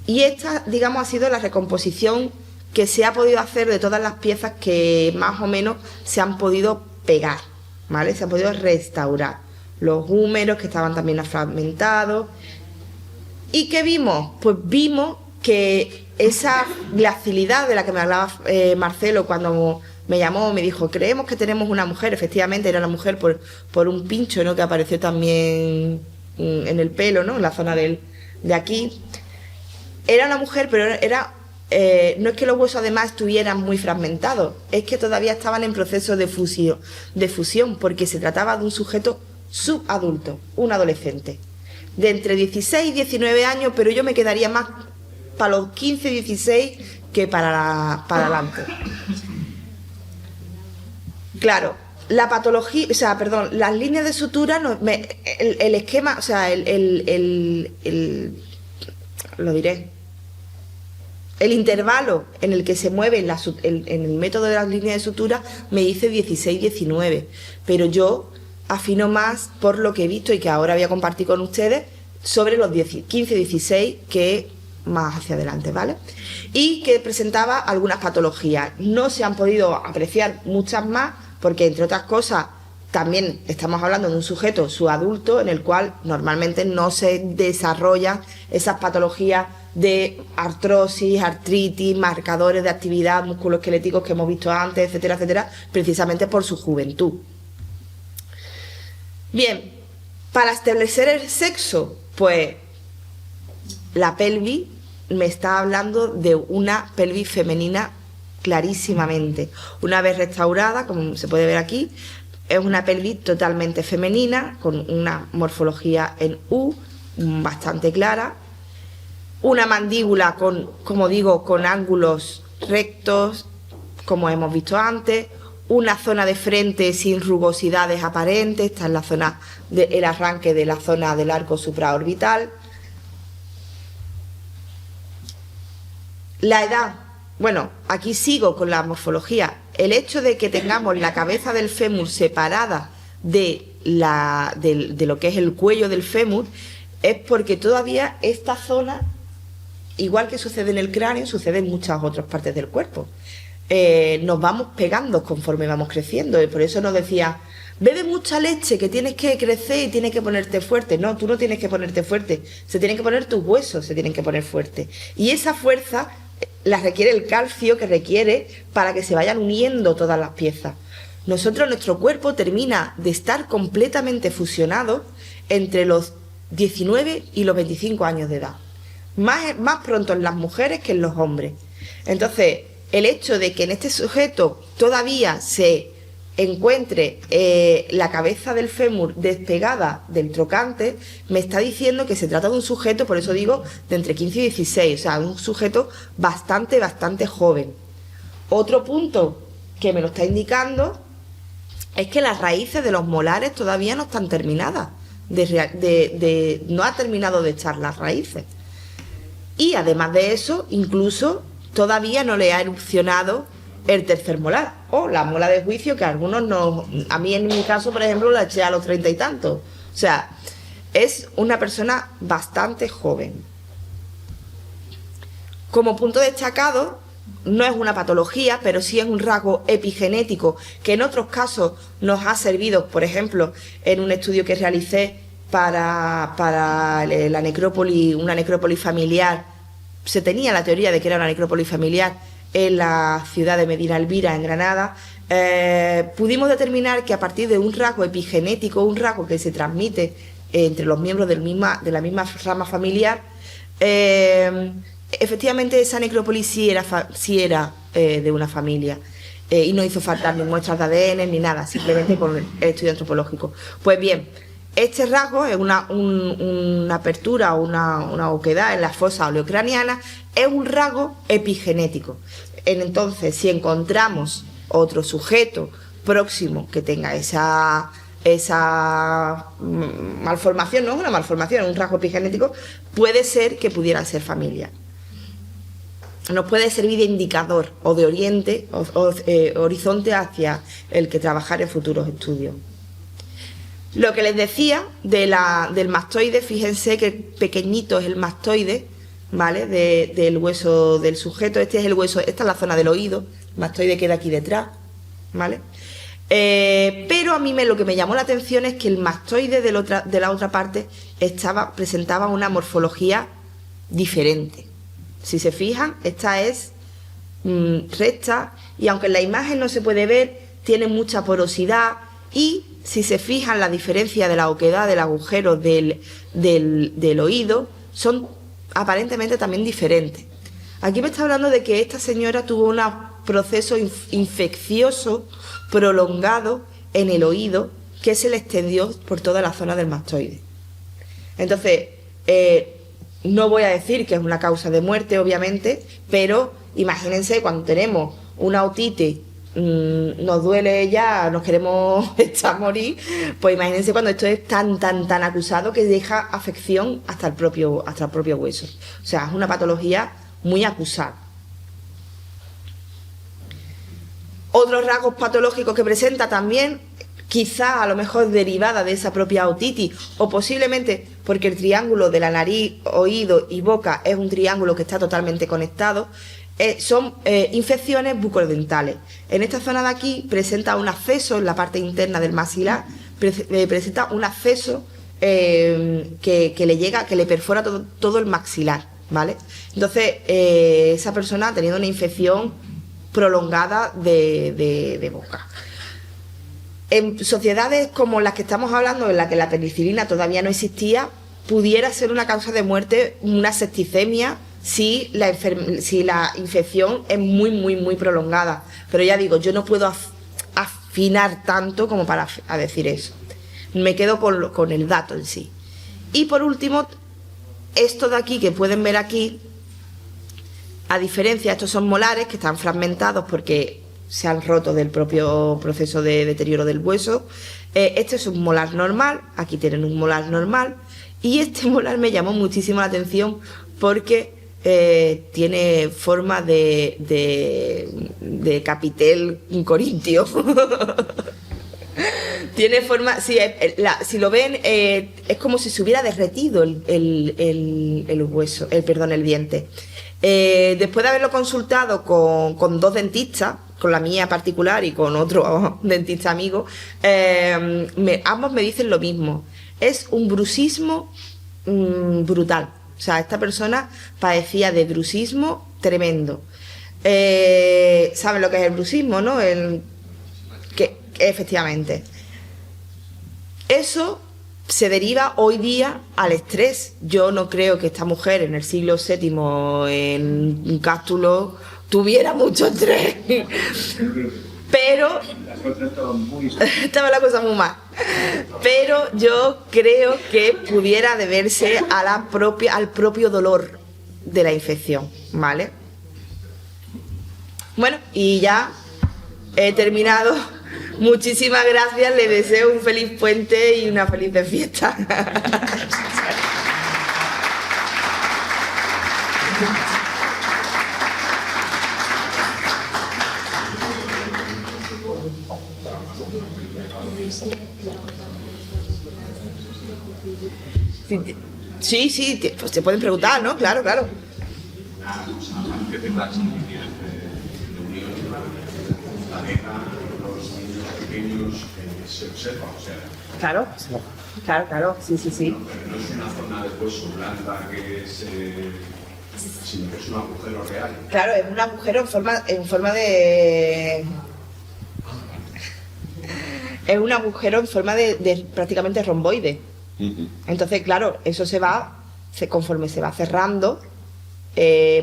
Y esta, digamos, ha sido la recomposición que se ha podido hacer de todas las piezas que más o menos se han podido pegar, ¿vale? Se han podido restaurar. Los húmeros, que estaban también fragmentados. ¿Y qué vimos? Pues vimos que esa glacialidad de la que me hablaba Marcelo cuando me llamó, me dijo, creemos que tenemos una mujer. Efectivamente era una mujer por un pincho, ¿no?, que apareció también en el pelo, ¿no?, en la zona de aquí. Era una mujer, pero no es que los huesos además estuvieran muy fragmentados, es que todavía estaban en proceso de fusión, porque se trataba de un sujeto subadulto, un adolescente, de entre 16 y 19 años, pero yo me quedaría más para los 15, 16 que para adelante. Claro, la patología, o sea, perdón, las líneas de sutura, el esquema, o sea, lo diré, el intervalo en el que se mueve en el método de las líneas de sutura me dice 16-19, pero yo afino más por lo que he visto y que ahora voy a compartir con ustedes sobre los 15-16 que más hacia adelante, ¿vale? Y que presentaba algunas patologías. No se han podido apreciar muchas más porque, entre otras cosas, también estamos hablando de un sujeto subadulto en el cual normalmente no se desarrollan esas patologías de artrosis, artritis, marcadores de actividad musculoesqueléticos que hemos visto antes, etcétera, etcétera, precisamente por su juventud. Bien, para establecer el sexo, pues la pelvis me está hablando de una pelvis femenina clarísimamente. Una vez restaurada, como se puede ver aquí, es una pelvis totalmente femenina, con una morfología en U bastante clara, una mandíbula con, como digo, con ángulos rectos, como hemos visto antes, una zona de frente sin rugosidades aparentes, esta es la zona del arranque de la zona del arco supraorbital. La edad, bueno, aquí sigo con la morfología. El hecho de que tengamos la cabeza del fémur separada de lo que es el cuello del fémur es porque todavía esta zona, igual que sucede en el cráneo, sucede en muchas otras partes del cuerpo. Nos vamos pegando conforme vamos creciendo, y por eso nos decía, bebe mucha leche, que tienes que crecer y tienes que ponerte fuerte. No, tú no tienes que ponerte fuerte, se tienen que poner tus huesos, se tienen que poner fuertes. Y esa fuerza la requiere el calcio que requiere para que se vayan uniendo todas las piezas. Nuestro cuerpo termina de estar completamente fusionado entre los 19 y los 25 años de edad. Más pronto en las mujeres que en los hombres. Entonces, el hecho de que en este sujeto todavía se encuentre la cabeza del fémur despegada del trocante, me está diciendo que se trata de un sujeto, por eso digo, de entre 15 y 16, o sea, un sujeto bastante joven. Otro punto que me lo está indicando es que las raíces de los molares todavía no están terminadas, no ha terminado de echar las raíces. Y además de eso, incluso todavía no le ha erupcionado el tercer molar o la muela de juicio, que a algunos no, a mí en mi caso, por ejemplo, la eché a los 30 y tantos. O sea, es una persona bastante joven. Como punto destacado, no es una patología, pero sí es un rasgo epigenético que en otros casos nos ha servido, por ejemplo, en un estudio que realicé para la necrópolis, una necrópolis familiar. Se tenía la teoría de que era una necrópolis familiar en la ciudad de Medina Elvira, en Granada. Pudimos determinar que a partir de un rasgo epigenético, un rasgo que se transmite entre los miembros de la misma rama familiar, efectivamente esa necrópolis sí era de una familia. Y no hizo faltar ni muestras de ADN ni nada, simplemente con el estudio antropológico. Pues bien, este rasgo es una apertura o una oquedad en la fosa oleocraniana, es un rasgo epigenético. Entonces, si encontramos otro sujeto próximo que tenga esa malformación, no es una malformación, es un rasgo epigenético, puede ser que pudiera ser familiar. Nos puede servir de indicador o de horizonte hacia el que trabajar en futuros estudios. Lo que les decía del mastoide, fíjense que pequeñito es el mastoide, ¿vale? Del hueso del sujeto. Este es el hueso, esta es la zona del oído, el mastoide queda aquí detrás, ¿vale? Pero a mí lo que me llamó la atención es que el mastoide de la otra parte presentaba una morfología diferente. Si se fijan, esta es recta, y aunque en la imagen no se puede ver, tiene mucha porosidad. Y si se fijan, la diferencia de la oquedad del agujero del oído son aparentemente también diferente. Aquí me está hablando de que esta señora tuvo un proceso infeccioso prolongado en el oído que se le extendió por toda la zona del mastoide. Entonces, no voy a decir que es una causa de muerte, obviamente, pero imagínense cuando tenemos una otitis, nos duele ya, nos queremos echar a morir, pues imagínense cuando esto es tan acusado que deja afección hasta el propio hueso. O sea, es una patología muy acusada. Otros rasgos patológicos que presenta también, quizá a lo mejor derivada de esa propia otitis, o posiblemente porque el triángulo de la nariz, oído y boca es un triángulo que está totalmente conectado, son infecciones bucodentales. En esta zona de aquí presenta un acceso en la parte interna del maxilar, presenta un acceso que le llega, que le perfora todo el maxilar, ¿vale? Entonces, esa persona teniendo una infección prolongada de boca. En sociedades como las que estamos hablando, en las que la penicilina todavía no existía, pudiera ser una causa de muerte una septicemia si la infección es muy prolongada. Pero ya digo, yo no puedo afinar tanto como para decir eso. Me quedo con el dato en sí. Y por último, esto de aquí, que pueden ver aquí, a diferencia, estos son molares que están fragmentados porque se han roto del propio proceso de deterioro del hueso. Este es un molar normal, aquí tienen un molar normal, y este molar me llamó muchísimo la atención porque tiene forma de capitel corintio. Tiene forma, sí, si lo ven, es como si se hubiera derretido el hueso, el diente. Después de haberlo consultado con dos dentistas, con la mía particular y con otro dentista amigo, ambos me dicen lo mismo. Es un bruxismo brutal. O sea, esta persona padecía de bruxismo tremendo. ¿Saben lo que es el bruxismo, no? Que efectivamente. Eso se deriva hoy día al estrés. Yo no creo que esta mujer en el siglo VII, en un cástulo, tuviera mucho estrés. Pero estaba la cosa muy mal. Pero yo creo que pudiera deberse a al propio dolor de la infección, ¿vale? Bueno, y ya he terminado. Muchísimas gracias, les deseo un feliz puente y una feliz fiesta. Sí, pues te pueden preguntar, ¿no? Claro. Se observa, o sea. Claro, sí. No, pero no es una zona de hueso blanda que es, sino que es un agujero real. Claro, es un agujero en forma de. Es un agujero en forma de prácticamente romboide. Entonces, claro, eso conforme se va cerrando.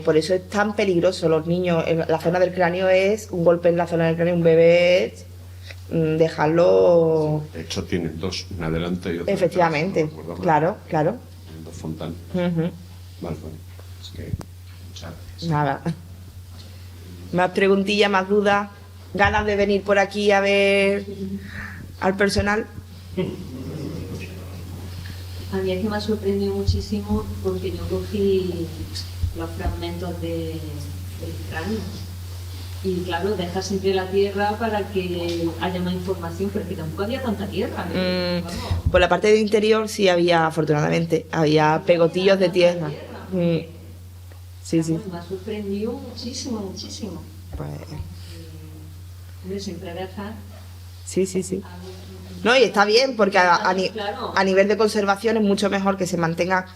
Por eso es tan peligroso. Los niños, la zona del cráneo es un golpe en la zona del cráneo, un bebé es dejarlo. De hecho, tiene dos, una adelante y otra. Efectivamente, atrás, claro. Dos fontanas. Uh-huh. Vale. Es que, muchas gracias. Nada. Más preguntillas, más dudas, ganas de venir por aquí a ver al personal. A mí es que me ha sorprendido muchísimo porque yo cogí los fragmentos del cráneo y claro, deja siempre la tierra para que haya más información, pero que tampoco había tanta tierra. Por la parte del interior sí había, afortunadamente, había pegotillos de tierra. Sí. Me ha sorprendido muchísimo. Pues. Siempre deja. Sí. No, y está bien, porque a nivel de conservación es mucho mejor que se mantenga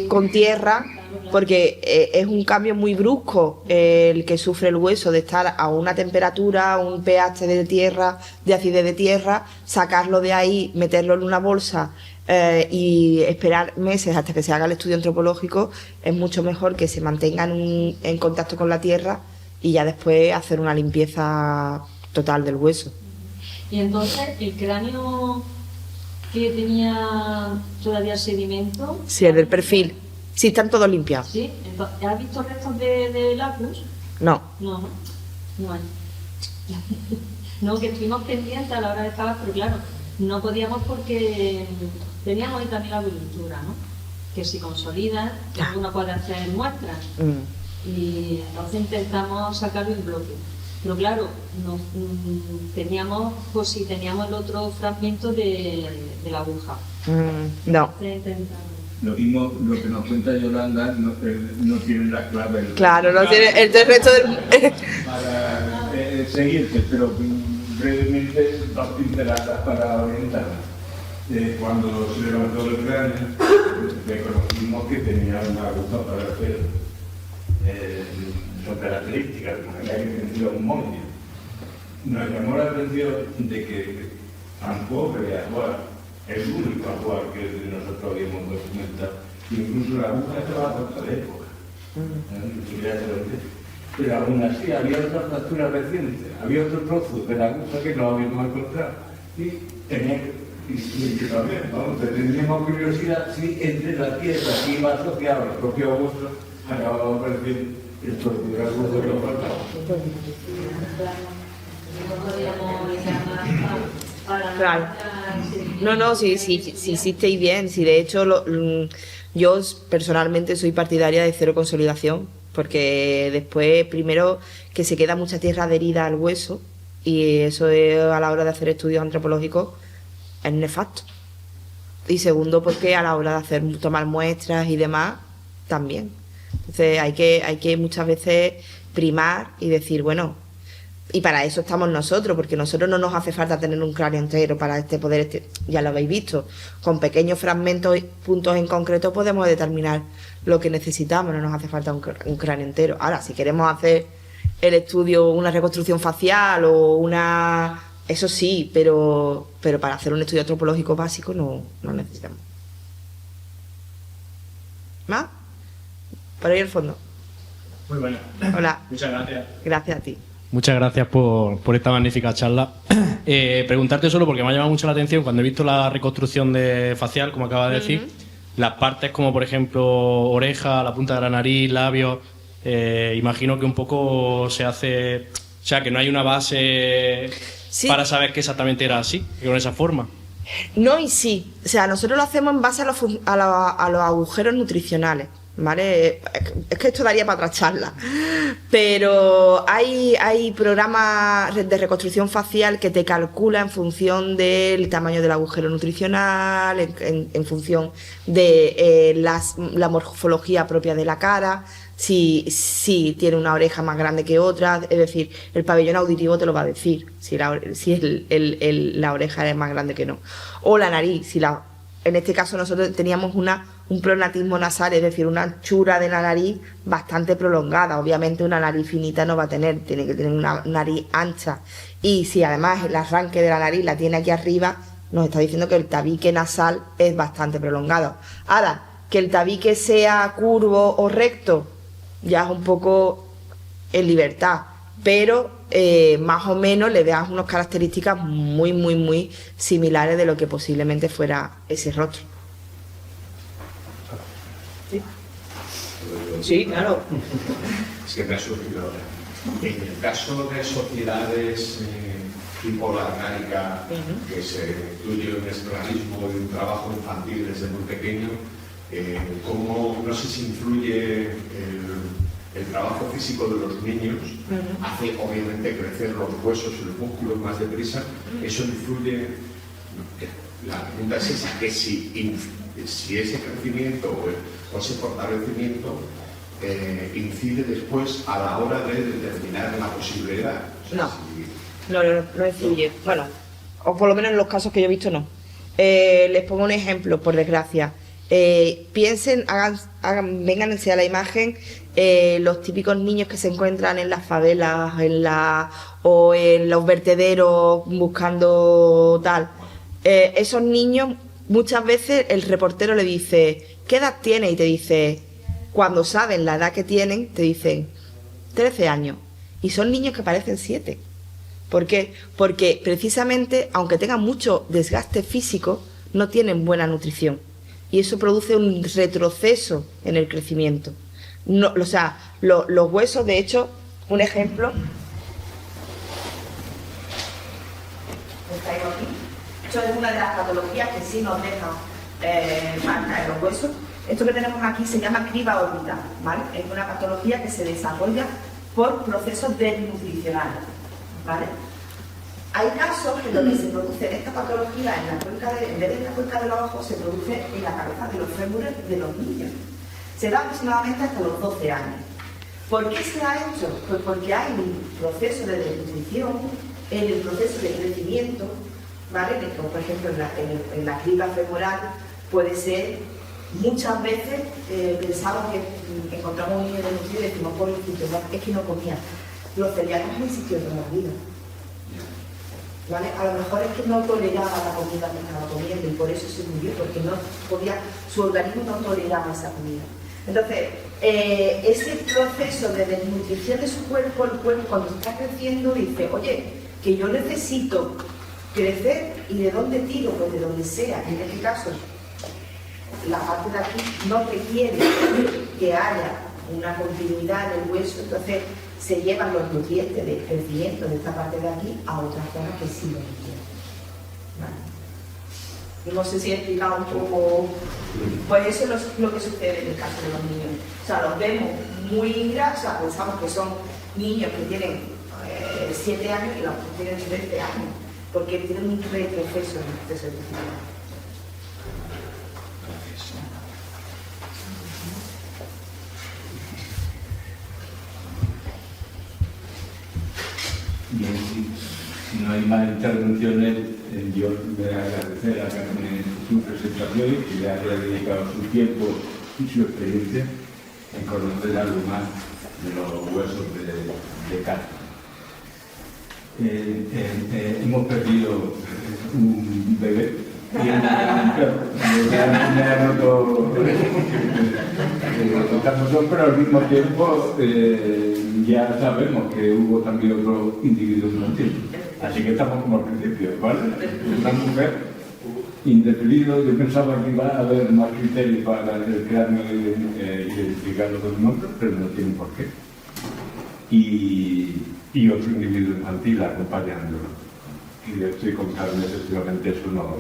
con tierra, porque es un cambio muy brusco el que sufre el hueso de estar a una temperatura, un pH de tierra, de acidez de tierra, sacarlo de ahí, meterlo en una bolsa y esperar meses hasta que se haga el estudio antropológico, es mucho mejor que se mantengan en contacto con la tierra y ya después hacer una limpieza total del hueso. Y entonces, el cráneo que tenía todavía sedimento... Sí, el del perfil. Sí, están todos limpiados. ¿Sí? Entonces, ¿has visto restos de lacus? No. No, no hay. No, que estuvimos pendientes a la hora de excavar, pero claro, no podíamos porque teníamos ahí también la agricultura, ¿no? Que si consolida, uno puede hacer muestras. Y entonces intentamos sacarlo en bloque. Pero claro, teníamos, pues si teníamos el otro fragmento de la aguja. No. Lo mismo, lo que nos cuenta Yolanda, no tiene la clave. Claro, no tiene el resto del... Para seguirte, pero brevemente dos pinceladas para orientarnos. Cuando se levantó el cráneo, reconocimos que tenía una aguja para hacer son características, que hay que tener un móvil. Nos llamó la atención de que tampoco era el único ajuar que nosotros habíamos documentado, incluso la aguja estaba corta de época, pero aún así había otra fractura reciente, había otro trozo de la aguja que no habíamos encontrado y tenía que también, vamos, teníamos curiosidad si entre la tierra que iba asociada al propio hueso acababa apareciendo el trozo de la aguja que nos faltaba. Claro. No, sí hicisteis bien. Sí, de hecho, yo personalmente soy partidaria de cero consolidación, porque después, primero, que se queda mucha tierra adherida al hueso, y eso a la hora de hacer estudios antropológicos es nefasto. Y segundo, porque a la hora de tomar muestras y demás, también. Entonces hay que muchas veces primar y decir, bueno, y para eso estamos nosotros, porque nosotros no nos hace falta tener un cráneo entero para ya lo habéis visto, con pequeños fragmentos, puntos en concreto podemos determinar lo que necesitamos, no nos hace falta un cráneo entero. Ahora, si queremos hacer el estudio, una reconstrucción facial o eso sí, pero para hacer un estudio antropológico básico no necesitamos. ¿Más? Por ahí al fondo. Muy buena. Hola. Muchas gracias. Gracias a ti. Muchas gracias por esta magnífica charla. Preguntarte solo, porque me ha llamado mucho la atención, cuando he visto la reconstrucción facial, como acaba de decir, las partes como, por ejemplo, oreja, la punta de la nariz, labios, imagino que un poco se hace... O sea, que no hay una base para saber que exactamente era así, que con esa forma. No y sí. O sea, nosotros lo hacemos en base a los agujeros nutricionales. ¿Vale? Es que esto daría para otra charla, pero hay programas de reconstrucción facial que te calcula en función del tamaño del agujero nutricional, en función de la morfología propia de la cara, si tiene una oreja más grande que otra, es decir, el pabellón auditivo te lo va a decir si la oreja es más grande que no, o la nariz, en este caso nosotros teníamos un pronatismo nasal, es decir, una anchura de la nariz bastante prolongada. Obviamente una nariz finita no va a tener, tiene que tener una nariz ancha. Y si además el arranque de la nariz la tiene aquí arriba, nos está diciendo que el tabique nasal es bastante prolongado. Ahora, que el tabique sea curvo o recto, ya es un poco en libertad, pero más o menos le das unas características muy, muy, muy similares de lo que posiblemente fuera ese rostro. Sí, claro. Es que me ha surgido ahora. En el caso de sociedades tipo la arcaica, que se incluye un esclavismo y un trabajo infantil desde muy pequeño, ¿cómo, no sé si influye el trabajo físico de los niños? Hace obviamente crecer los huesos y los músculos más deprisa. ¿Eso influye? La pregunta es esa, que si ese crecimiento o ese fortalecimiento incide después a la hora de determinar la posible edad. O sea, no influye. Bueno, o por lo menos en los casos que yo he visto no. Les pongo un ejemplo, por desgracia. Piensen, vénganse a la imagen los típicos niños que se encuentran en las favelas o en los vertederos buscando tal. Esos niños muchas veces el reportero le dice, ¿qué edad tiene? Y te dice, cuando saben la edad que tienen, te dicen 13 años. Y son niños que parecen 7. ¿Por qué? Porque precisamente, aunque tengan mucho desgaste físico, no tienen buena nutrición. Y eso produce un retroceso en el crecimiento. No, o sea, los huesos, de hecho, un ejemplo. Esto es una de las patologías que sí nos dejan marcas en los huesos. Esto que tenemos aquí se llama criba orbital, ¿vale? Es una patología que se desarrolla por procesos desnutricionales, ¿vale? Hay casos en los que se produce esta patología en vez de en la cuenca de los ojos, se produce en la cabeza de los fémures de los niños. Se da aproximadamente hasta los 12 años. ¿Por qué se ha hecho? Pues porque hay un proceso de desnutrición, en el proceso de crecimiento, ¿vale? Como por ejemplo en la criba femoral puede ser, muchas veces pensamos que encontramos un niño desnutrido y decimos, pobrecito, es que no comía. Los celíacos han existido toda la vida, ¿vale? A lo mejor es que no toleraba la comida que estaba comiendo y por eso se murió, porque no podía, su organismo no toleraba esa comida. Entonces, ese proceso de desnutrición de su cuerpo, el cuerpo cuando está creciendo dice, oye, que yo necesito crecer, ¿y de dónde tiro? Pues de donde sea. En este caso, la parte de aquí no requiere que haya una continuidad en el hueso, entonces se llevan los nutrientes de crecimiento de esta parte de aquí a otras zonas que sí lo requieren. ¿Vale? No sé si he explicado un poco, pues eso es lo que sucede en el caso de los niños. O sea, los vemos muy grasos, pensamos que son niños que tienen 7 años y los que tienen 13 años, porque tienen un retroceso en el proceso de crecimiento. Bien, si no hay más intervenciones, yo le agradecer a Carmen su presentación y que le haya dedicado su tiempo y su experiencia en conocer algo más de los huesos de Carmen. Hemos perdido un bebé y me anotó pero al mismo tiempo ya sabemos que hubo también otro individuo infantil, así que estamos como al principio, ¿vale? Una mujer indefinido, yo pensaba que iba a haber más criterios para el cráneo identificar los nombres, pero no tiene por qué. Y otro individuo infantil acompañándolo. Y estoy con Carmen, efectivamente eso no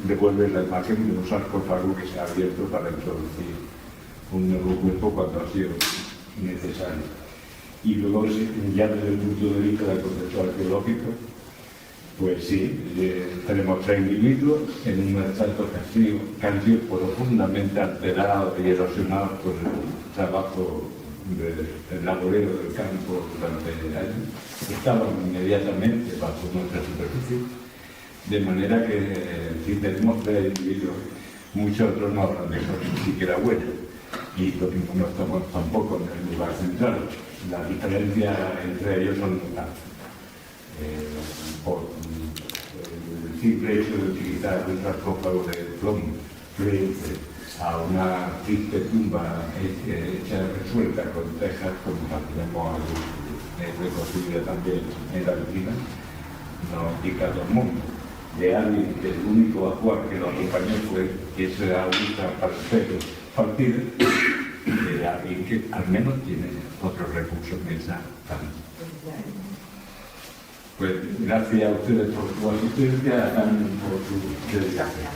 devuelve la imagen de un sarcófago que se ha abierto para introducir un nuevo cuerpo cuando ha sido necesario. Y luego, ya desde el punto de vista del concepto arqueológico, pues sí, tenemos 3 individuos en un estrato que han sido profundamente alterados y erosionados por el trabajo del laborero del campo durante años, estaban inmediatamente bajo nuestra superficie, de manera que si tenemos 3 individuos, muchos otros no habrán dejado ni siquiera huella, y lo mismo no estamos tampoco en el lugar central. La diferencia entre ellos son notables. Por el simple hecho de utilizar un sarcófago de plomo frente a una triste tumba hecha resuelta con tejas, como tenemos reconstruida también en la vecina, no indica todo el mundo. De alguien que el único ajuar que lo acompañó fue que se usa para espejo partido, de alguien que al menos tiene otros recursos en esa familia. Pues gracias a ustedes por su asistencia, por su dedicación.